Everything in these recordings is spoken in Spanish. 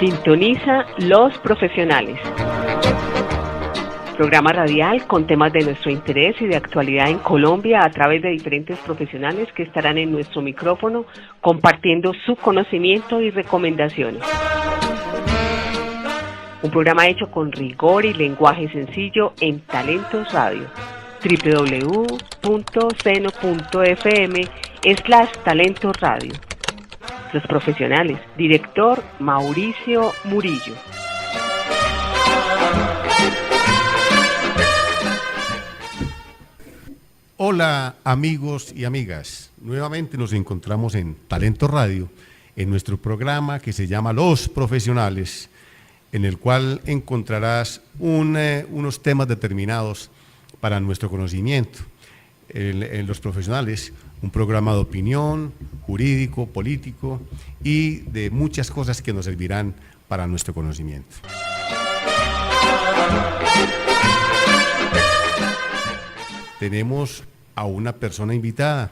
Sintoniza Los Profesionales. Programa radial con temas de nuestro interés y de actualidad en Colombia a través de diferentes profesionales que estarán en nuestro micrófono compartiendo su conocimiento y recomendaciones. Un programa hecho con rigor y lenguaje sencillo en Talentos Radio. www.seno.fm/Talentos Radio. Los Profesionales. Director Mauricio Murillo. Hola amigos y amigas, nuevamente nos encontramos en Talentos Radio, en nuestro programa que se llama Los Profesionales, en el cual encontrarás unos temas determinados para nuestro conocimiento. En Los Profesionales, un programa de opinión, jurídico, político y de muchas cosas que nos servirán para nuestro conocimiento. Tenemos a una persona invitada.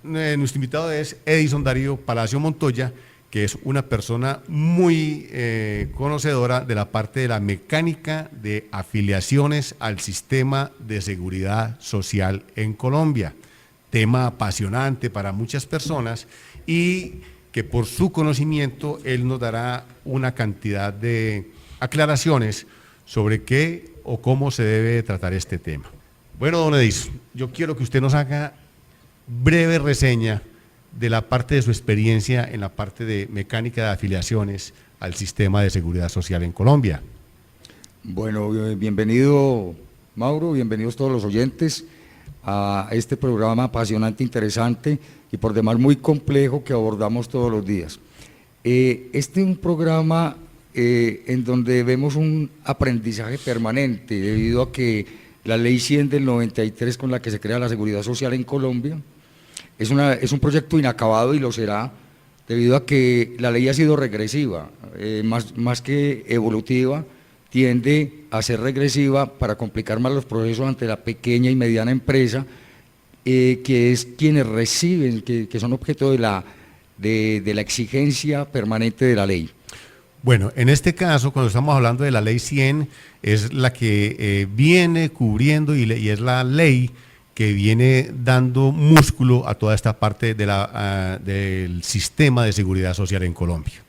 Nuestro invitado es Edison Darío Palacio Montoya, que es una persona muy conocedora de la parte de la mecánica de afiliaciones al sistema de seguridad social en Colombia. Tema apasionante para muchas personas y que por su conocimiento él nos dará una cantidad de aclaraciones sobre qué o cómo se debe tratar este tema. Bueno, don Edison, yo quiero que usted nos haga breve reseña de la parte de su experiencia en la parte de mecánica de afiliaciones al sistema de seguridad social en Colombia. Bueno, bienvenido Mauro, bienvenidos todos los oyentes a este programa apasionante, interesante y por demás muy complejo que abordamos todos los días. Este es un programa en donde vemos un aprendizaje permanente debido a que la Ley 100 del 93 con la que se crea la seguridad social en Colombia es un proyecto inacabado y lo será debido a que la ley ha sido regresiva, más que evolutiva, tiende a ser regresiva para complicar más los procesos ante la pequeña y mediana empresa, que es quienes reciben, que son objeto de la exigencia permanente de la ley. Bueno, en este caso, cuando estamos hablando de la Ley 100, es la que viene cubriendo y es la ley que viene dando músculo a toda esta parte del sistema de seguridad social en Colombia.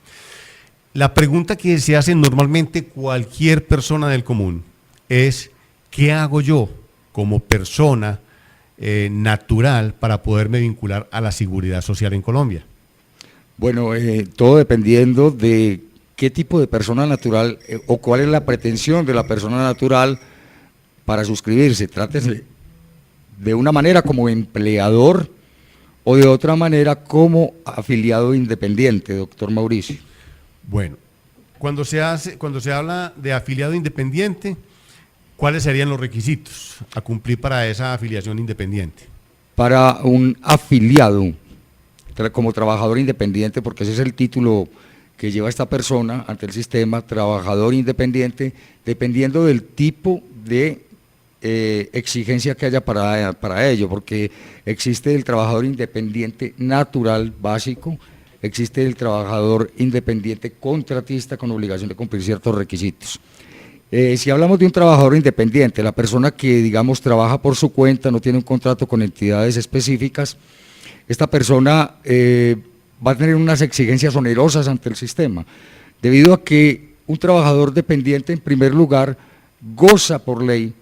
La pregunta que se hace normalmente cualquier persona del común es, ¿qué hago yo como persona natural para poderme vincular a la seguridad social en Colombia? Bueno, todo dependiendo de qué tipo de persona natural o cuál es la pretensión de la persona natural para suscribirse. Trátese de una manera como empleador o de otra manera como afiliado independiente, doctor Mauricio. Bueno, cuando se habla de afiliado independiente, ¿cuáles serían los requisitos a cumplir para esa afiliación independiente? Para un afiliado, como trabajador independiente, porque ese es el título que lleva esta persona ante el sistema, trabajador independiente, dependiendo del tipo de exigencia que haya para ello, porque existe el trabajador independiente natural básico, existe el trabajador independiente contratista con obligación de cumplir ciertos requisitos. Si hablamos de un trabajador independiente, la persona que, digamos, trabaja por su cuenta, no tiene un contrato con entidades específicas, esta persona va a tener unas exigencias onerosas ante el sistema, debido a que un trabajador dependiente, en primer lugar, goza por ley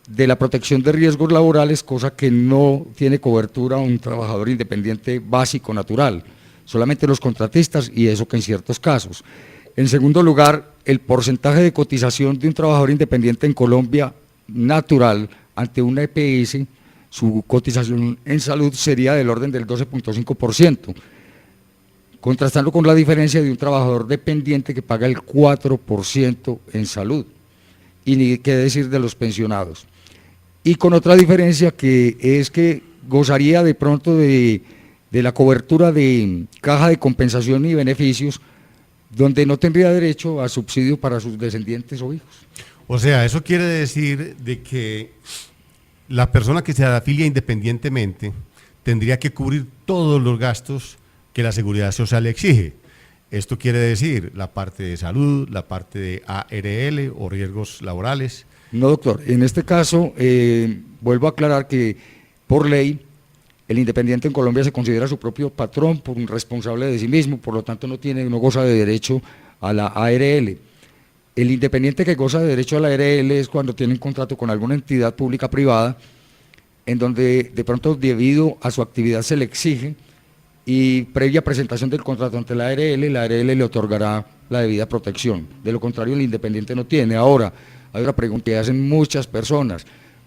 de la protección de riesgos laborales, cosa que no tiene cobertura un trabajador independiente básico natural, solamente los contratistas y eso que en ciertos casos. En segundo lugar, el porcentaje de cotización de un trabajador independiente en Colombia natural ante una EPS, su cotización en salud sería del orden del 12.5%, contrastando con la diferencia de un trabajador dependiente que paga el 4% en salud, y ni qué decir de los pensionados. Y con otra diferencia que es que gozaría de pronto de la cobertura de caja de compensación y beneficios, donde no tendría derecho a subsidio para sus descendientes o hijos. O sea, eso quiere decir de que la persona que se afilia independientemente tendría que cubrir todos los gastos que la seguridad social le exige. Esto quiere decir la parte de salud, la parte de ARL o riesgos laborales. No, doctor. En este caso, vuelvo a aclarar que por ley, el independiente en Colombia se considera su propio patrón, por un responsable de sí mismo, por lo tanto no goza de derecho a la ARL. El independiente que goza de derecho a la ARL es cuando tiene un contrato con alguna entidad pública privada, en donde de pronto debido a su actividad se le exige, y previa presentación del contrato ante la ARL le otorgará la debida protección. De lo contrario, el independiente no tiene. Ahora, hay otra pregunta que hacen muchas personas.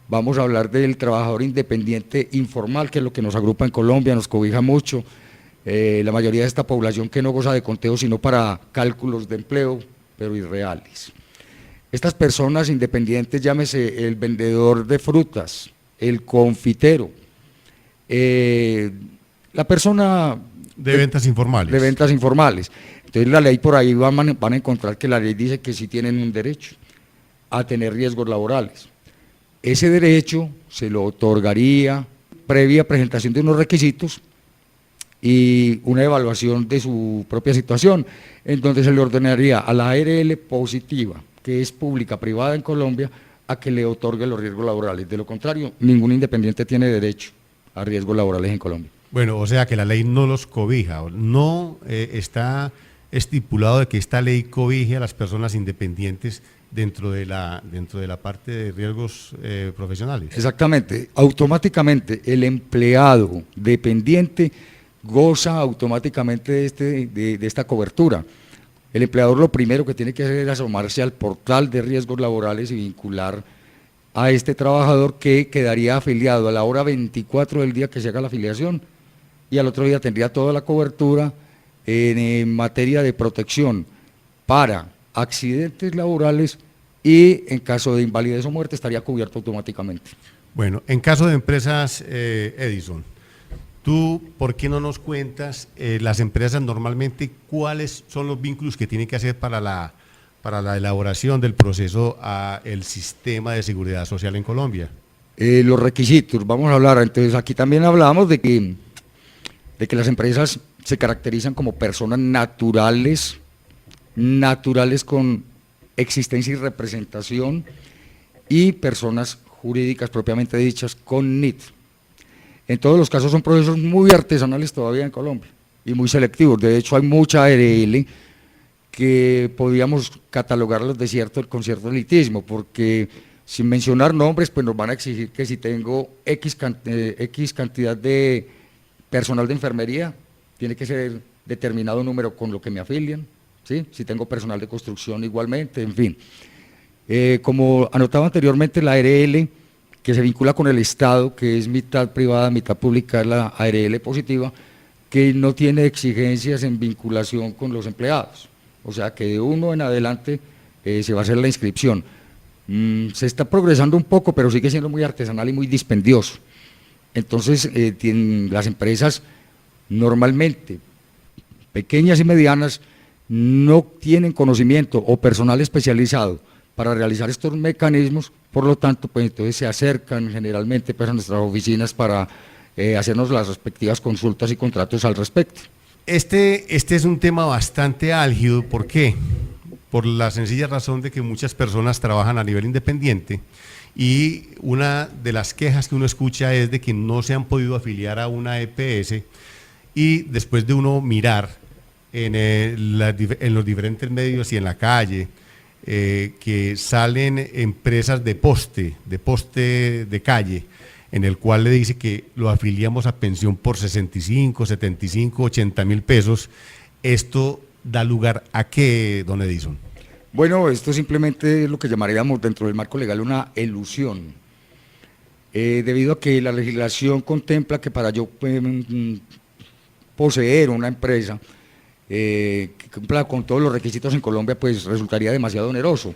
Vamos a hablar del trabajador independiente informal, que es lo que nos agrupa en Colombia, nos cobija mucho. La mayoría de esta población que no goza de conteo sino para cálculos de empleo, pero irreales. Estas personas independientes, llámese el vendedor de frutas, el confitero, la persona de ventas informales. De ventas informales. Entonces la ley por ahí van a encontrar que la ley dice que sí tienen un derecho a tener riesgos laborales. Ese derecho se lo otorgaría previa presentación de unos requisitos y una evaluación de su propia situación, en donde se le ordenaría a la ARL positiva, que es pública privada en Colombia, a que le otorgue los riesgos laborales. De lo contrario, ningún independiente tiene derecho a riesgos laborales en Colombia. Bueno, o sea que la ley no los cobija, no está estipulado de que esta ley cobije a las personas independientes dentro de la parte de riesgos profesionales. Exactamente, automáticamente el empleado dependiente goza automáticamente de esta cobertura. El empleador lo primero que tiene que hacer es asomarse al portal de riesgos laborales y vincular a este trabajador, que quedaría afiliado a la hora 24 del día que se haga la afiliación, y al otro día tendría toda la cobertura en materia de protección para accidentes laborales, y en caso de invalidez o muerte estaría cubierto automáticamente. Bueno, en caso de empresas, Edison, ¿tú por qué no nos cuentas las empresas normalmente cuáles son los vínculos que tienen que hacer para la elaboración del proceso al sistema de seguridad social en Colombia? Los requisitos, vamos a hablar, entonces aquí también hablamos de que las empresas se caracterizan como personas naturales con existencia y representación, y personas jurídicas propiamente dichas con NIT. En todos los casos son procesos muy artesanales todavía en Colombia y muy selectivos. De hecho, hay mucha ARL que podríamos catalogarlos con cierto elitismo, porque sin mencionar nombres, pues nos van a exigir que si tengo X cantidad de personal de enfermería, tiene que ser determinado número con lo que me afilian, ¿sí? Si tengo personal de construcción igualmente, en fin. Como anotaba anteriormente, la ARL que se vincula con el Estado, que es mitad privada, mitad pública, es la ARL positiva, que no tiene exigencias en vinculación con los empleados. O sea que de uno en adelante se va a hacer la inscripción. Se está progresando un poco, pero sigue siendo muy artesanal y muy dispendioso. Entonces, las empresas normalmente, pequeñas y medianas, no tienen conocimiento o personal especializado para realizar estos mecanismos, por lo tanto, pues entonces se acercan generalmente pues, a nuestras oficinas para hacernos las respectivas consultas y contratos al respecto. Este es un tema bastante álgido, ¿por qué? Por la sencilla razón de que muchas personas trabajan a nivel independiente, y una de las quejas que uno escucha es de que no se han podido afiliar a una EPS, y después de uno mirar en los diferentes medios y en la calle, que salen empresas de poste de calle, en el cual le dice que lo afiliamos a pensión por 65, 75, 80 mil pesos. ¿Esto da lugar a qué, don Edison? Bueno, esto simplemente es lo que llamaríamos dentro del marco legal una elusión, debido a que la legislación contempla que para yo poseer una empresa que cumpla con todos los requisitos en Colombia, pues resultaría demasiado oneroso.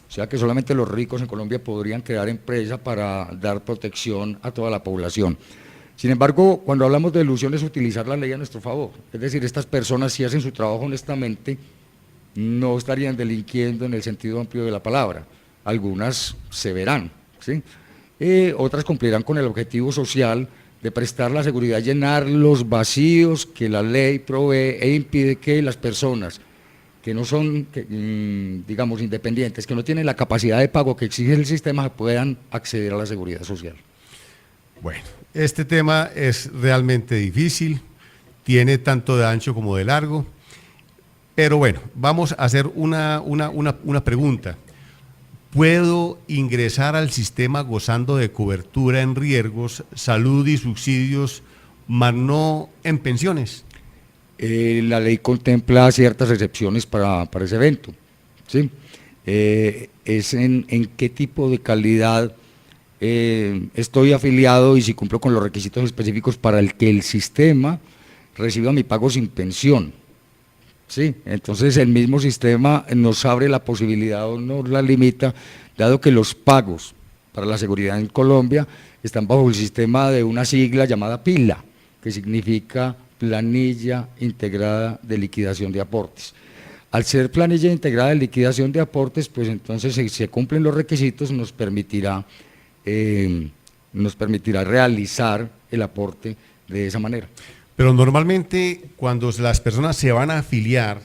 O sea que solamente los ricos en Colombia podrían crear empresa para dar protección a toda la población. Sin embargo, cuando hablamos de elusión es utilizar la ley a nuestro favor. Es decir, estas personas, si hacen su trabajo honestamente, no estarían delinquiendo en el sentido amplio de la palabra. Algunas se verán, ¿sí? Otras cumplirán con el objetivo social de prestar la seguridad, llenar los vacíos que la ley provee e impide que las personas que no son, digamos, independientes, que no tienen la capacidad de pago que exige el sistema, puedan acceder a la seguridad social. Bueno, este tema es realmente difícil, tiene tanto de ancho como de largo, pero bueno, vamos a hacer una pregunta. ¿Puedo ingresar al sistema gozando de cobertura en riesgos, salud y subsidios, mas no en pensiones? La ley contempla ciertas excepciones para ese evento, ¿sí? Es en qué tipo de calidad estoy afiliado y si cumplo con los requisitos específicos para el que el sistema reciba mi pago sin pensión, ¿sí? Entonces el mismo sistema nos abre la posibilidad o nos la limita, dado que los pagos para la seguridad en Colombia están bajo el sistema de una sigla llamada PILA, que significa Planilla Integrada de Liquidación de Aportes. Al ser planilla integrada de liquidación de aportes, pues entonces si se cumplen los requisitos nos permitirá realizar el aporte de esa manera. Pero normalmente cuando las personas se van a afiliar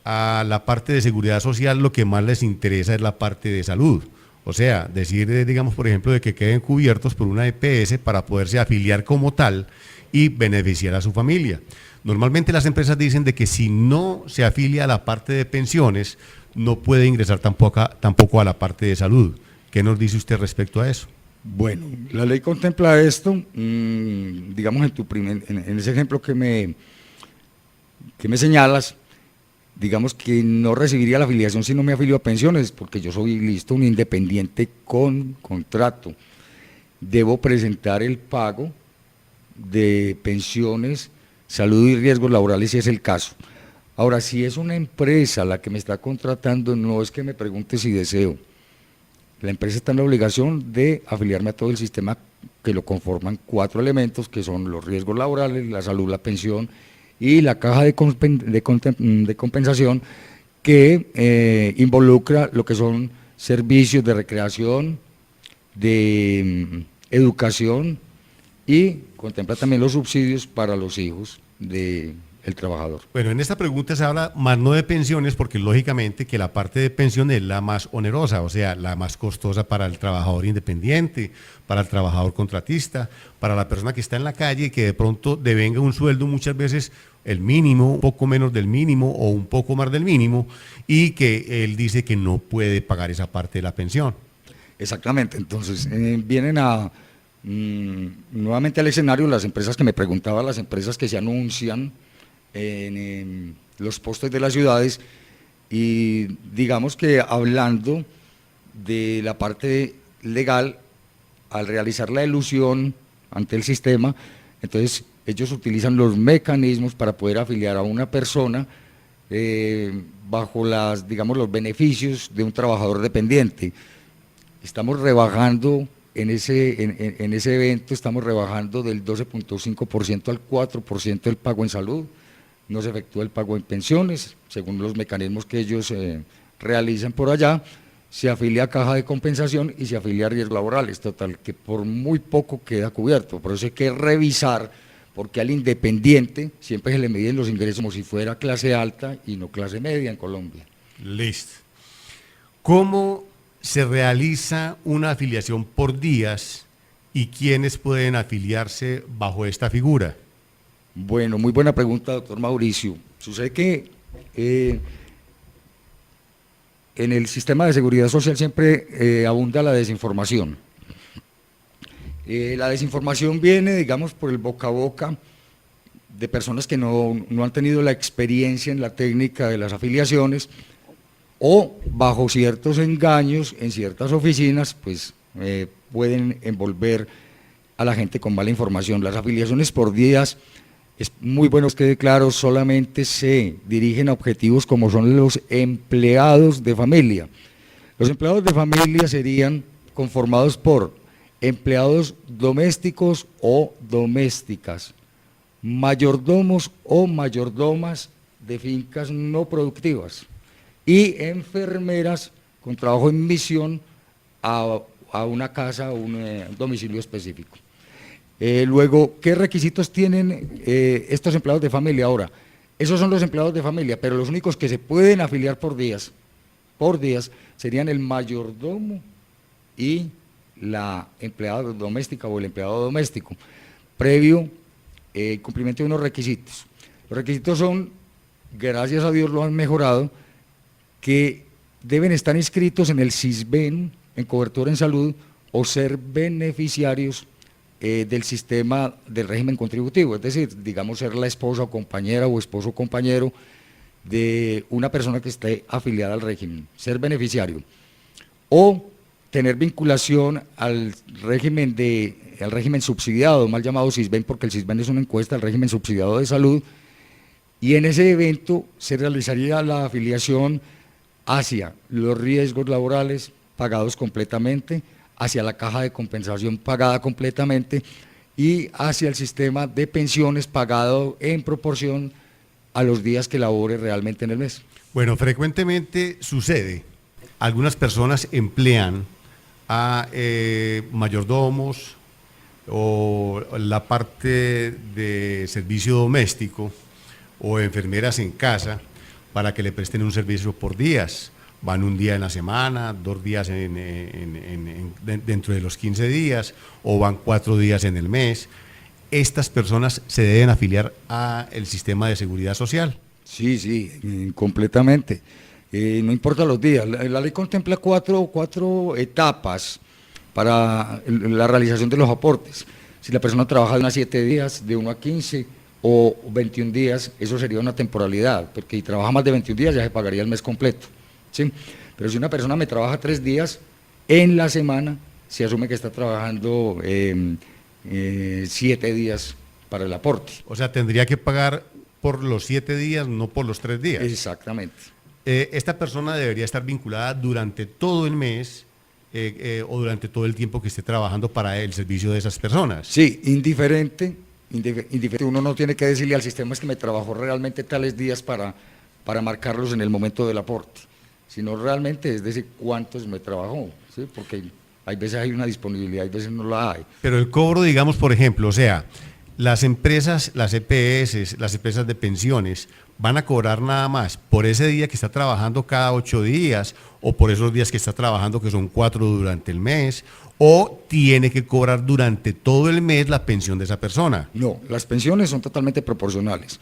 a la parte de seguridad social, lo que más les interesa es la parte de salud. O sea, decir, digamos, por ejemplo, de que queden cubiertos por una EPS para poderse afiliar como tal y beneficiar a su familia. Normalmente las empresas dicen de que si no se afilia a la parte de pensiones, no puede ingresar tampoco a la parte de salud. ¿Qué nos dice usted respecto a eso? Bueno, la ley contempla esto, digamos en ese ejemplo que me señalas, digamos que no recibiría la afiliación si no me afilio a pensiones, porque yo soy un independiente con contrato. Debo presentar el pago de pensiones, salud y riesgos laborales si es el caso. Ahora, si es una empresa la que me está contratando, no es que me pregunte si deseo. La empresa está en la obligación de afiliarme a todo el sistema que lo conforman 4 elementos, que son los riesgos laborales, la salud, la pensión y la caja de compensación, que involucra lo que son servicios de recreación, de educación, y contempla también los subsidios para los hijos del trabajador. Bueno, en esta pregunta se habla más no de pensiones, porque lógicamente que la parte de pensión es la más onerosa, o sea, la más costosa para el trabajador independiente, para el trabajador contratista, para la persona que está en la calle y que de pronto devenga un sueldo muchas veces el mínimo, un poco menos del mínimo o un poco más del mínimo, y que él dice que no puede pagar esa parte de la pensión. Exactamente, entonces vienen nuevamente al escenario las empresas que me preguntaba, las empresas que se anuncian en los postes de las ciudades, y digamos que hablando de la parte legal, al realizar la elusión ante el sistema, entonces ellos utilizan los mecanismos para poder afiliar a una persona bajo los beneficios de un trabajador dependiente. Estamos rebajando en ese evento, estamos rebajando del 12.5% al 4% el pago en salud. No se efectúa el pago en pensiones, según los mecanismos que ellos realizan por allá, se afilia a caja de compensación y se afilia a riesgos laborales, total, que por muy poco queda cubierto. Por eso hay que revisar, porque al independiente siempre se le miden los ingresos como si fuera clase alta y no clase media en Colombia. Listo. ¿Cómo se realiza una afiliación por días y quiénes pueden afiliarse bajo esta figura? Bueno, muy buena pregunta, doctor Mauricio. Sucede que en el sistema de seguridad social siempre abunda la desinformación. La desinformación viene, digamos, por el boca a boca de personas que no han tenido la experiencia en la técnica de las afiliaciones, o bajo ciertos engaños en ciertas oficinas, pues pueden envolver a la gente con mala información. Las afiliaciones por días, es muy bueno que quede claro, solamente se dirigen a objetivos como son los empleados de familia. Los empleados de familia serían conformados por empleados domésticos o domésticas, mayordomos o mayordomas de fincas no productivas y enfermeras con trabajo en misión a una casa o un domicilio específico. Luego, ¿qué requisitos tienen estos empleados de familia? Ahora, esos son los empleados de familia, pero los únicos que se pueden afiliar por días, serían el mayordomo y la empleada doméstica o el empleado doméstico, previo cumplimiento de unos requisitos. Los requisitos son, gracias a Dios lo han mejorado, que deben estar inscritos en el SISBEN, en cobertura en salud, o ser beneficiarios del sistema del régimen contributivo, es decir, digamos ser la esposa o compañera o esposo o compañero de una persona que esté afiliada al régimen, ser beneficiario, o tener vinculación al régimen subsidiado, mal llamado SISBEN, porque el SISBEN es una encuesta al régimen subsidiado de salud, y en ese evento se realizaría la afiliación hacia los riesgos laborales pagados completamente, hacia la caja de compensación pagada completamente y hacia el sistema de pensiones pagado en proporción a los días que labore realmente en el mes. Bueno, frecuentemente sucede, algunas personas emplean a mayordomos o la parte de servicio doméstico o enfermeras en casa para que le presten un servicio por días. Van un día en la semana, 2 días dentro de los 15 días, o van 4 días en el mes. Estas personas se deben afiliar al sistema de seguridad social. Sí, completamente. No importa los días. La ley contempla cuatro etapas para la realización de los aportes. Si la persona trabaja de unos 7 días, de 1 a 15 o 21 días, eso sería una temporalidad, porque si trabaja más de 21 días ya se pagaría el mes completo. ¿Sí? Pero si una persona me trabaja 3 días en la semana, se asume que está trabajando 7 días para el aporte. O sea, tendría que pagar por los 7 días, no por los 3 días. Exactamente. Esta persona debería estar vinculada durante todo el mes o durante todo el tiempo que esté trabajando para el servicio de esas personas. Sí, indiferente, uno no tiene que decirle al sistema es que me trabajó realmente tales días para marcarlos en el momento del aporte, sino realmente es decir cuántos me trabajó, ¿sí? Porque hay veces hay una disponibilidad, hay veces no la hay. Pero el cobro, digamos, por ejemplo, o sea, las empresas, las EPS, las empresas de pensiones, van a cobrar nada más por ese día que está trabajando cada 8 días o por esos días que está trabajando que son 4 durante el mes, o tiene que cobrar durante todo el mes la pensión de esa persona. No, las pensiones son totalmente proporcionales.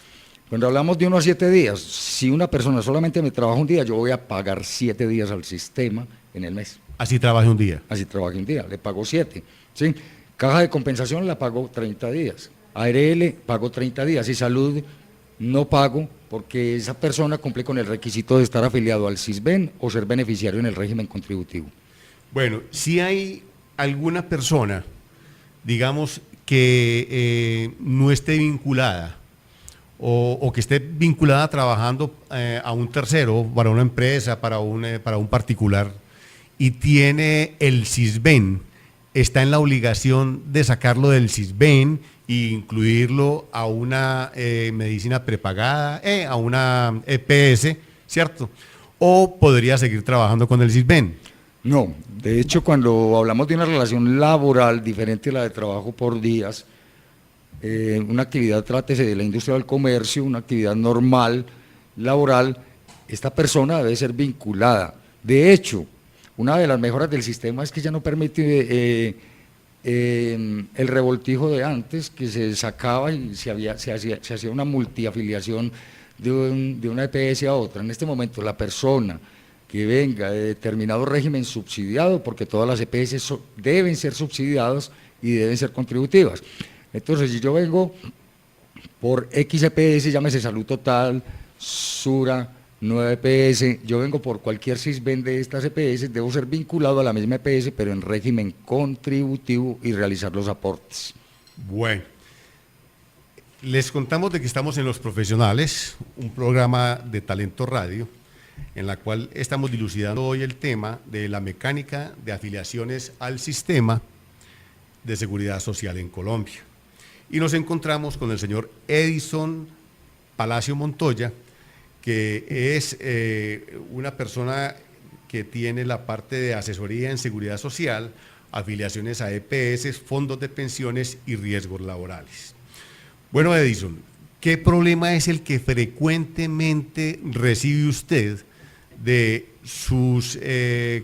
Cuando hablamos de 1 a 7 días, si una persona solamente me trabaja un día, yo voy a pagar 7 días al sistema en el mes. Así trabaje un día. Así trabaje un día, le pago 7. ¿Sí? Caja de compensación la pago 30 días. ARL pago 30 días y salud no pago porque esa persona cumple con el requisito de estar afiliado al SISBEN o ser beneficiario en el régimen contributivo. Bueno, si hay alguna persona, digamos, que no esté vinculada o que esté vinculada trabajando a un tercero, para una empresa, para un particular, y tiene el SISBEN, está en la obligación de sacarlo del SISBEN e incluirlo a una medicina prepagada, a una EPS, ¿cierto? ¿O podría seguir trabajando con el SISBEN? No, de hecho cuando hablamos de una relación laboral diferente a la de trabajo por días, una actividad, trátese de la industria del comercio, una actividad normal, laboral, esta persona debe ser vinculada. De hecho, una de las mejoras del sistema es que ya no permite el revoltijo de antes, que se sacaba y se hacía una multiafiliación de una EPS a otra. En este momento la persona que venga de determinado régimen subsidiado, porque todas las EPS deben ser subsidiadas y deben ser contributivas. Entonces, si yo vengo por X EPS, llámese Salud Total, Sura, 9 EPS, yo vengo por cualquier SISBEN de estas EPS, debo ser vinculado a la misma EPS, pero en régimen contributivo y realizar los aportes. Bueno, les contamos de que estamos en Los Profesionales, un programa de Talento Radio, en la cual estamos dilucidando hoy el tema de la mecánica de afiliaciones al sistema de seguridad social en Colombia. Y nos encontramos con el señor Edison Palacio Montoya, que es una persona que tiene la parte de asesoría en seguridad social, afiliaciones a EPS, fondos de pensiones y riesgos laborales. Bueno, Edison, ¿qué problema es el que frecuentemente recibe usted de sus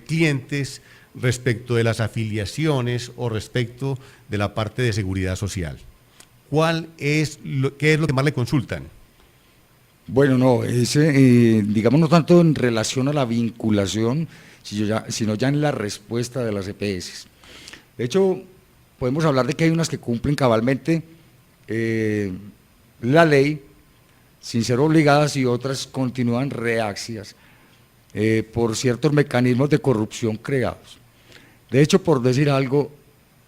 clientes respecto de las afiliaciones o respecto de la parte de seguridad social? ¿Qué es lo que más le consultan? Bueno, no, digamos no tanto en relación a la vinculación, sino ya en la respuesta de las EPS. De hecho, podemos hablar de que hay unas que cumplen cabalmente la ley sin ser obligadas y otras continúan reacias por ciertos mecanismos de corrupción creados. De hecho, por decir algo,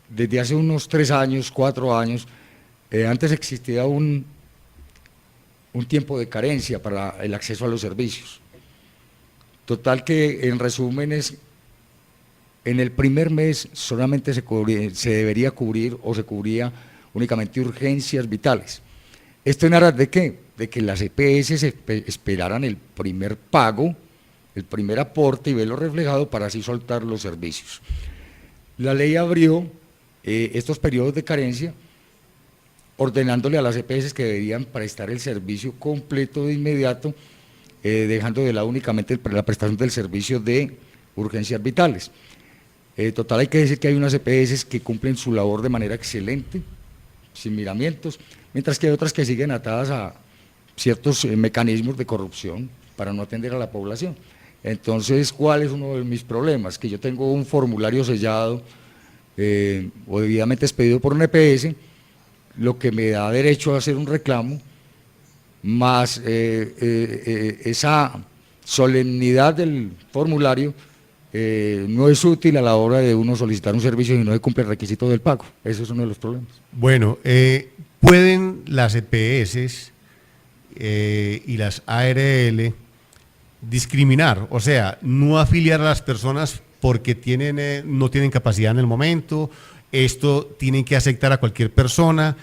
desde hace unos 3 años, 4 años, antes existía un tiempo de carencia para el acceso a los servicios. Total que, en resúmenes, en el primer mes solamente se debería cubrir o se cubría únicamente urgencias vitales. ¿Esto en aras de qué? De que las EPS esperaran el primer pago, el primer aporte y verlo reflejado para así soltar los servicios. La ley abrió estos periodos de carencia, ordenándole a las EPS que deberían prestar el servicio completo de inmediato, dejando de lado únicamente la prestación del servicio de urgencias vitales. Total, hay que decir que hay unas EPS que cumplen su labor de manera excelente, sin miramientos, mientras que hay otras que siguen atadas a ciertos mecanismos de corrupción para no atender a la población. Entonces, ¿cuál es uno de mis problemas? Que yo tengo un formulario sellado o debidamente expedido por un EPS, lo que me da derecho a hacer un reclamo, más esa solemnidad del formulario no es útil a la hora de uno solicitar un servicio y no cumple el requisito del pago. Ese es uno de los problemas. Bueno, ¿pueden las EPS y las ARL discriminar? O sea, no afiliar a las personas porque no tienen capacidad en el momento, esto tienen que aceptar a cualquier persona,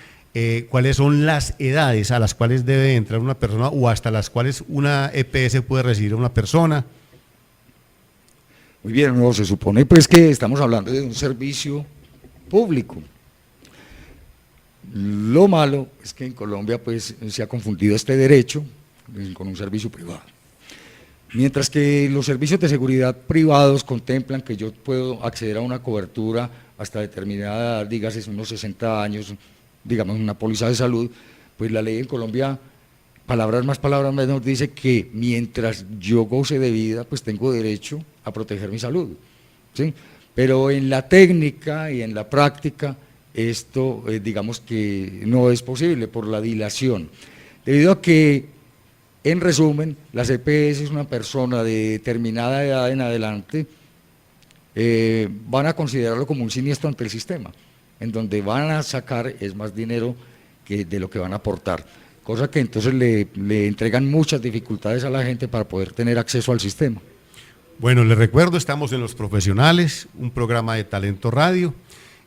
cuáles son las edades a las cuales debe entrar una persona o hasta las cuales una EPS puede recibir a una persona. Muy bien, no, se supone pues que estamos hablando de un servicio público. Lo malo es que en Colombia pues se ha confundido este derecho con un servicio privado. Mientras que los servicios de seguridad privados contemplan que yo puedo acceder a una cobertura hasta determinada edad, dígase unos 60 años, digamos una póliza de salud, pues la ley en Colombia, palabras más, palabras menos, dice que mientras yo goce de vida, pues tengo derecho a proteger mi salud, ¿sí? Pero en la técnica y en la práctica, esto digamos que no es posible por la dilación, debido a que, en resumen, las EPS es una persona de determinada edad en adelante, van a considerarlo como un siniestro ante el sistema, en donde van a sacar es más dinero que de lo que van a aportar, cosa que entonces le entregan muchas dificultades a la gente para poder tener acceso al sistema. Bueno, les recuerdo, estamos en Los Profesionales, un programa de Talento Radio,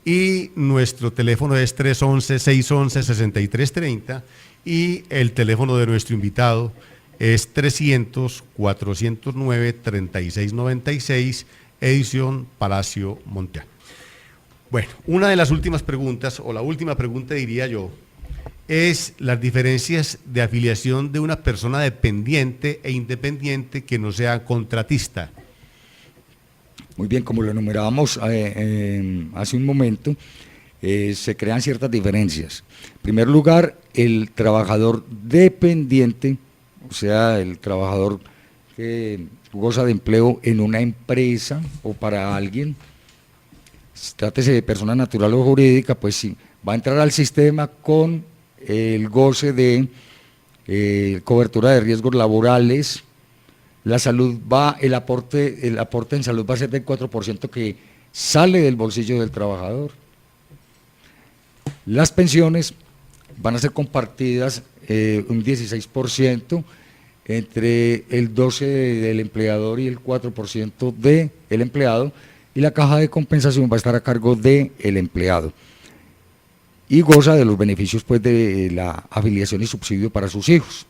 y nuestro teléfono es 311-611-6330 y el teléfono de nuestro invitado es 300-409-3696, edición Palacio Monteán. Bueno, una de las últimas preguntas, o la última pregunta diría yo, es las diferencias de afiliación de una persona dependiente e independiente que no sea contratista. Muy bien, como lo enumerábamos hace un momento, se crean ciertas diferencias. En primer lugar, el trabajador dependiente, o sea, el trabajador que goza de empleo en una empresa o para alguien, trátese de persona natural o jurídica, pues sí, va a entrar al sistema con el goce de cobertura de riesgos laborales. La salud el aporte en salud va a ser del 4% que sale del bolsillo del trabajador. Las pensiones van a ser compartidas un 16% entre el 12% del empleador y el 4% del empleado, y la caja de compensación va a estar a cargo del empleado. Y goza de los beneficios pues, de la afiliación y subsidio para sus hijos.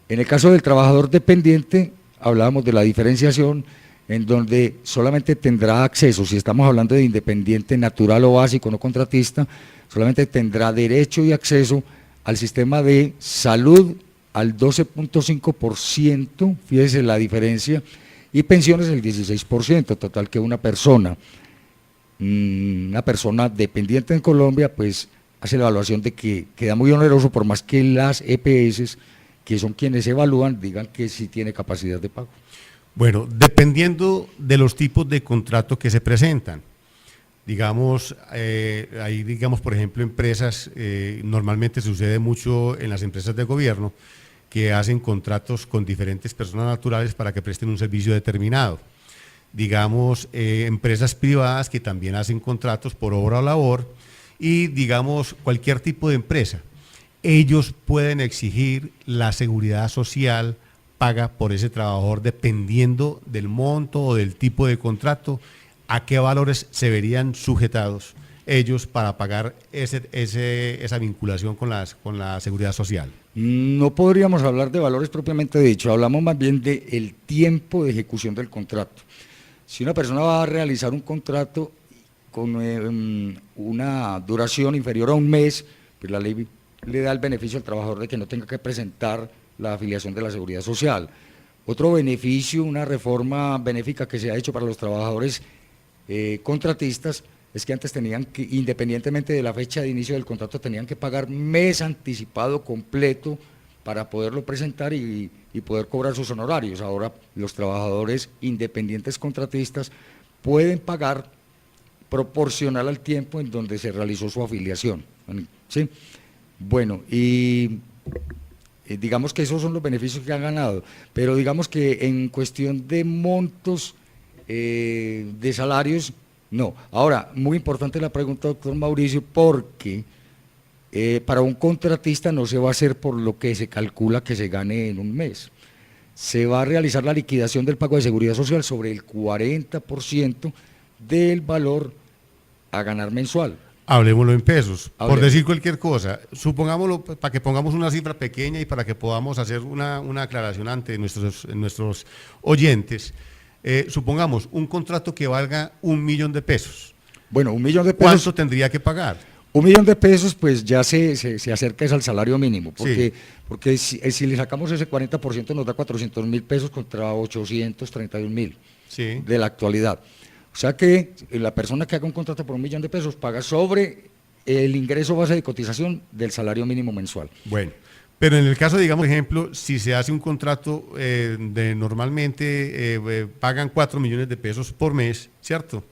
En el caso del trabajador dependiente, hablábamos de la diferenciación en donde solamente tendrá acceso, si estamos hablando de independiente natural o básico, no contratista, solamente tendrá derecho y acceso al sistema de salud al 12.5%, fíjese la diferencia, y pensiones el 16%, total que una persona dependiente en Colombia, pues hace la evaluación de que queda muy oneroso, por más que las EPS, que son quienes evalúan, digan que sí tiene capacidad de pago. Bueno, dependiendo de los tipos de contrato que se presentan, digamos, hay, digamos, por ejemplo, empresas, normalmente sucede mucho en las empresas de gobierno, que hacen contratos con diferentes personas naturales para que presten un servicio determinado. Digamos, empresas privadas que también hacen contratos por obra o labor, y digamos, cualquier tipo de empresa. Ellos pueden exigir la seguridad social paga por ese trabajador dependiendo del monto o del tipo de contrato, a qué valores se verían sujetados ellos para pagar esa vinculación con la seguridad social. No podríamos hablar de valores propiamente dicho, hablamos más bien del tiempo de ejecución del contrato. Si una persona va a realizar un contrato con una duración inferior a un mes, pues la ley le da el beneficio al trabajador de que no tenga que presentar la afiliación de la seguridad social. Otro beneficio, una reforma benéfica que se ha hecho para los trabajadores contratistas, es que antes tenían que, independientemente de la fecha de inicio del contrato, tenían que pagar mes anticipado completo para poderlo presentar y poder cobrar sus honorarios. Ahora los trabajadores independientes contratistas pueden pagar proporcional al tiempo en donde se realizó su afiliación, ¿sí? Bueno, y digamos que esos son los beneficios que han ganado, pero digamos que en cuestión de montos de salarios, no. Ahora, muy importante la pregunta, doctor Mauricio, porque para un contratista no se va a hacer por lo que se calcula que se gane en un mes. Se va a realizar la liquidación del pago de seguridad social sobre el 40% del valor a ganar mensual. Hablemoslo en pesos, por decir cualquier cosa, supongámoslo para que pongamos una cifra pequeña y para que podamos hacer una aclaración ante nuestros oyentes. Supongamos un contrato que valga 1 millón de pesos. Bueno, 1 millón de pesos. ¿Cuánto tendría que pagar? 1 millón de pesos, pues ya se acerca al salario mínimo, porque, sí. Porque si le sacamos ese 40% nos da 400.000 pesos contra 831.000 sí. de la actualidad. O sea que la persona que haga un contrato por 1 millón de pesos paga sobre el ingreso base de cotización del salario mínimo mensual. Bueno, pero en el caso, digamos, por ejemplo, si se hace un contrato normalmente pagan 4 millones de pesos por mes, ¿cierto?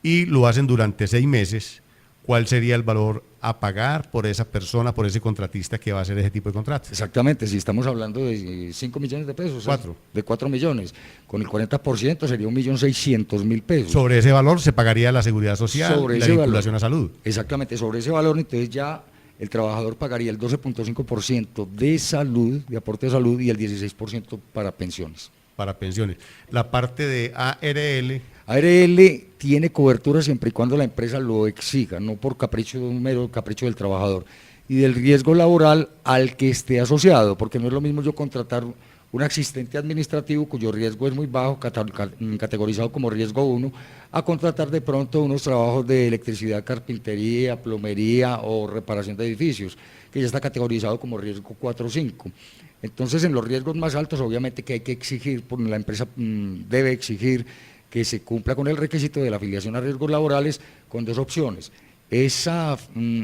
Y lo hacen durante 6 meses, ¿cuál sería el valor a pagar por esa persona, por ese contratista que va a hacer ese tipo de contratos? Exactamente, si estamos hablando de 5 millones de pesos. 4. De 4 millones, con el 40% sería 1.600.000 pesos. Sobre ese valor se pagaría la seguridad social y la vinculación a salud. Exactamente, sobre ese valor entonces ya el trabajador pagaría el 12.5% de salud, de aporte de salud, y el 16% para pensiones. Para pensiones. La parte de ARL... ARL tiene cobertura siempre y cuando la empresa lo exija, no por capricho, un mero capricho del trabajador. Y del riesgo laboral al que esté asociado, porque no es lo mismo yo contratar un asistente administrativo cuyo riesgo es muy bajo, categorizado como riesgo 1, a contratar de pronto unos trabajos de electricidad, carpintería, plomería o reparación de edificios, que ya está categorizado como riesgo 4 o 5. Entonces, en los riesgos más altos, obviamente que hay que exigir, la empresa debe exigir que se cumpla con el requisito de la afiliación a riesgos laborales con 2 opciones. Esa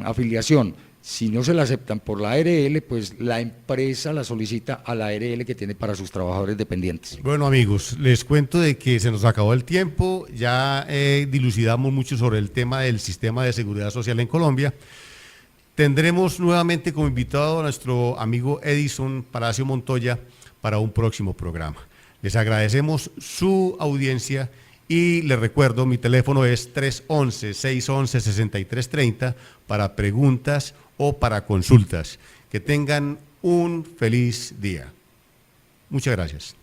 afiliación, si no se la aceptan por la ARL, pues la empresa la solicita a la ARL que tiene para sus trabajadores dependientes. Bueno, amigos, les cuento de que se nos acabó el tiempo, ya dilucidamos mucho sobre el tema del sistema de seguridad social en Colombia. Tendremos nuevamente como invitado a nuestro amigo Edison Palacio Montoya para un próximo programa. Les agradecemos su audiencia y les recuerdo, mi teléfono es 311-611-6330 para preguntas o para consultas. Que tengan un feliz día. Muchas gracias.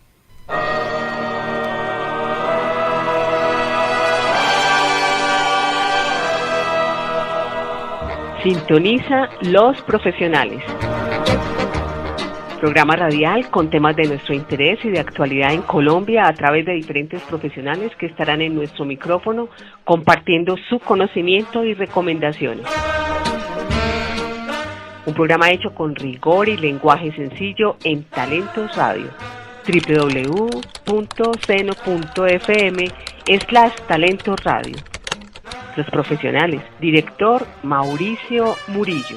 Sintoniza Los Profesionales. Programa radial con temas de nuestro interés y de actualidad en Colombia a través de diferentes profesionales que estarán en nuestro micrófono compartiendo su conocimiento y recomendaciones. Un programa hecho con rigor y lenguaje sencillo en Talentos Radio. www.seno.fm/Talentos Radio. Los profesionales. Director Mauricio Murillo.